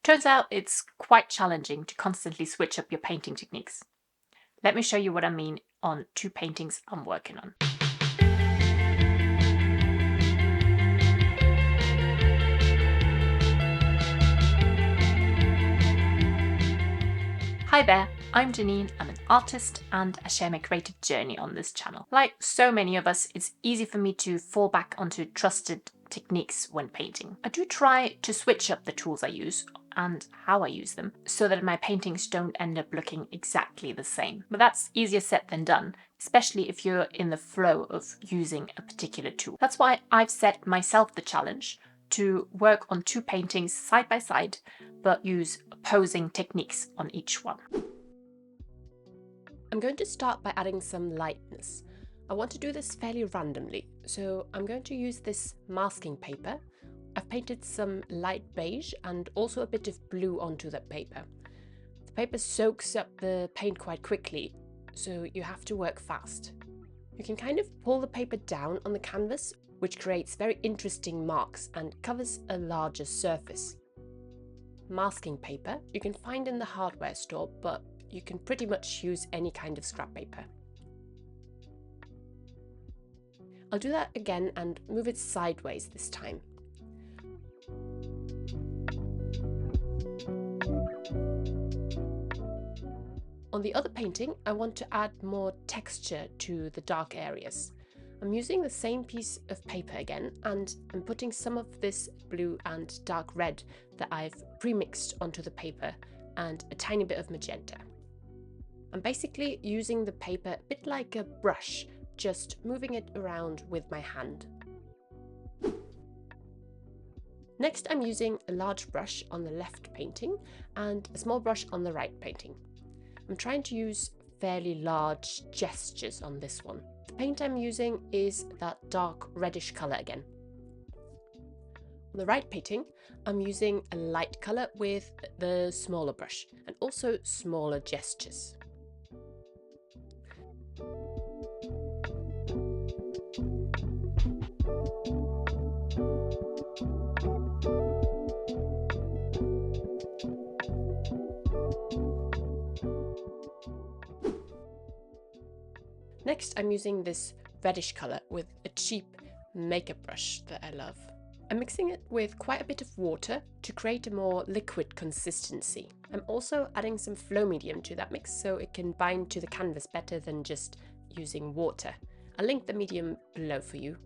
Turns out it's quite challenging to constantly switch up your painting techniques. Let me show you what I mean on two paintings I'm working on. Hi there, I'm Janine, I'm an artist and I share my creative journey on this channel. Like so many of us, it's easy for me to fall back onto trusted techniques when painting. I do try to switch up the tools I use and how I use them so that my paintings don't end up looking exactly the same. But that's easier said than done, especially if you're in the flow of using a particular tool. That's why I've set myself the challenge to work on two paintings side by side, but use opposing techniques on each one. I'm going to start by adding some lightness. I want to do this fairly randomly, so I'm going to use this masking paper. I've painted some light beige and also a bit of blue onto that paper. The paper soaks up the paint quite quickly, so you have to work fast. You can kind of pull the paper down on the canvas, which creates very interesting marks and covers a larger surface. Masking paper you can find in the hardware store, but you can pretty much use any kind of scrap paper. I'll do that again and move it sideways this time. On the other painting, I want to add more texture to the dark areas. I'm using the same piece of paper again, and I'm putting some of this blue and dark red that I've pre-mixed onto the paper and a tiny bit of magenta. I'm basically using the paper a bit like a brush, just moving it around with my hand. Next, I'm using a large brush on the left painting and a small brush on the right painting. I'm trying to use fairly large gestures on this one. The paint I'm using is that dark reddish colour again. On the right painting, I'm using a light colour with the smaller brush and also smaller gestures. Next, I'm using this reddish colour with a cheap makeup brush that I love. I'm mixing it with quite a bit of water to create a more liquid consistency. I'm also adding some flow medium to that mix so it can bind to the canvas better than just using water. I'll link the medium below for you.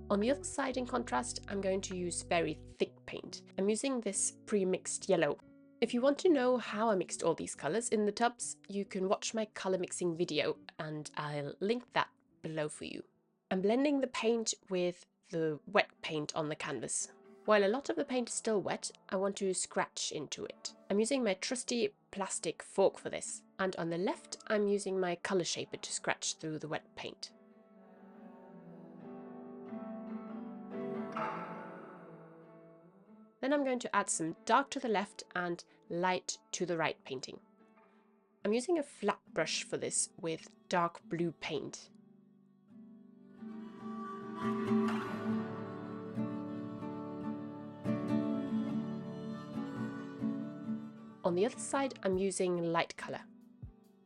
On the other side, in contrast, I'm going to use very thick paint. I'm using this pre-mixed yellow. If you want to know how I mixed all these colours in the tubs, you can watch my colour mixing video and I'll link that below for you. I'm blending the paint with the wet paint on the canvas. While a lot of the paint is still wet, I want to scratch into it. I'm using my trusty plastic fork for this, and on the left I'm using my colour shaper to scratch through the wet paint. Then I'm going to add some dark to the left and light to the right painting. I'm using a flat brush for this with dark blue paint. On the other side, I'm using light colour.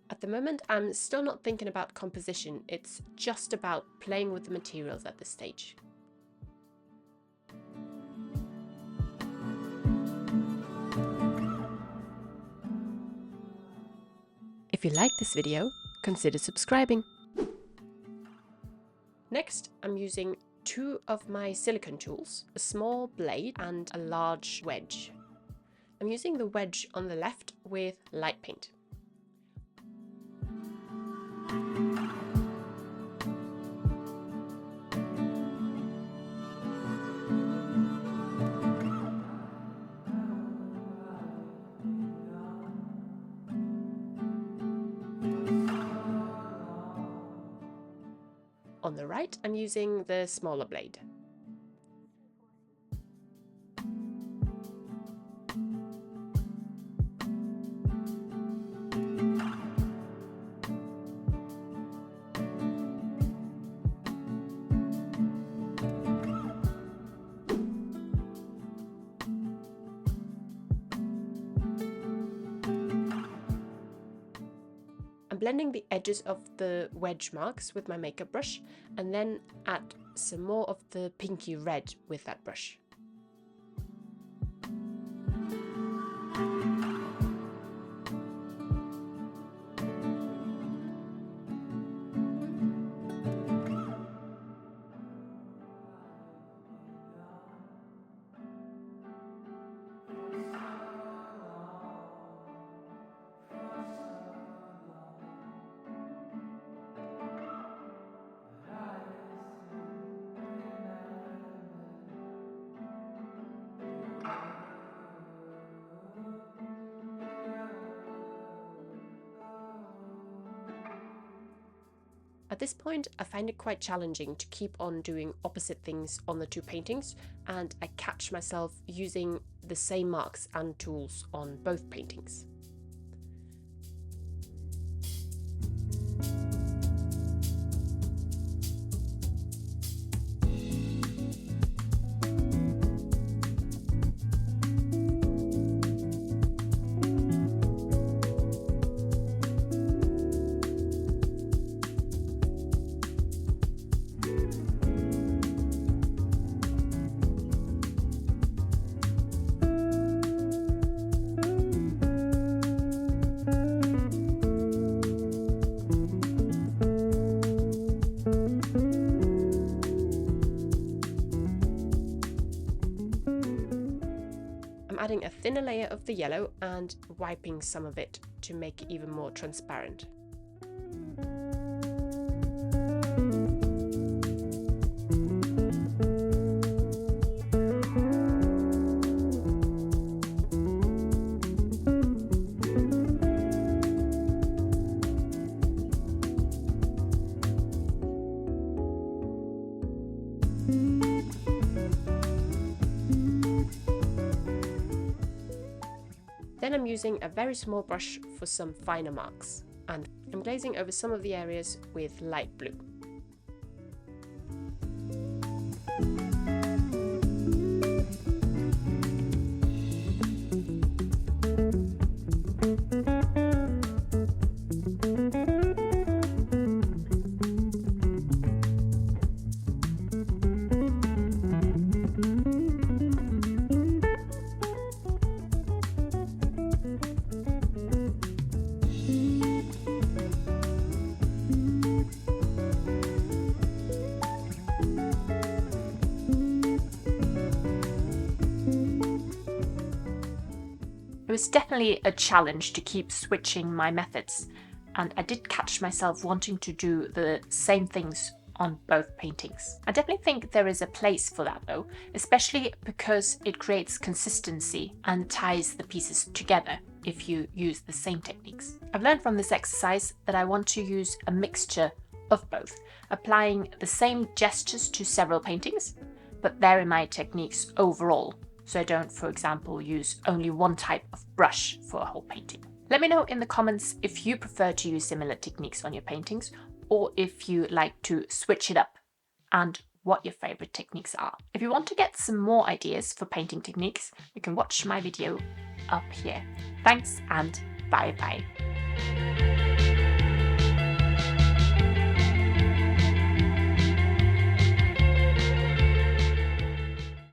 At the moment, I'm still not thinking about composition, it's just about playing with the materials at this stage. If you like this video, consider subscribing. Next, I'm using two of my silicone tools, a small blade and a large wedge. I'm using the wedge on the left with light paint. On the right, I'm using the smaller blade. blending the edges of the wedge marks with my makeup brush and then add some more of the pinky red with that brush. At this point, I find it quite challenging to keep on doing opposite things on the two paintings, and I catch myself using the same marks and tools on both paintings. Adding a thinner layer of the yellow and wiping some of it to make it even more transparent. Then I'm using a very small brush for some finer marks, and I'm glazing over some of the areas with light blue. It was definitely a challenge to keep switching my methods, and I did catch myself wanting to do the same things on both paintings. I definitely think there is a place for that though, especially because it creates consistency and ties the pieces together if you use the same techniques. I've learned from this exercise that I want to use a mixture of both, applying the same gestures to several paintings, but vary my techniques overall, so I don't, for example, use only one type of brush for a whole painting. Let me know in the comments if you prefer to use similar techniques on your paintings, or if you like to switch it up, and what your favorite techniques are. If you want to get some more ideas for painting techniques, you can watch my video up here. Thanks and bye bye.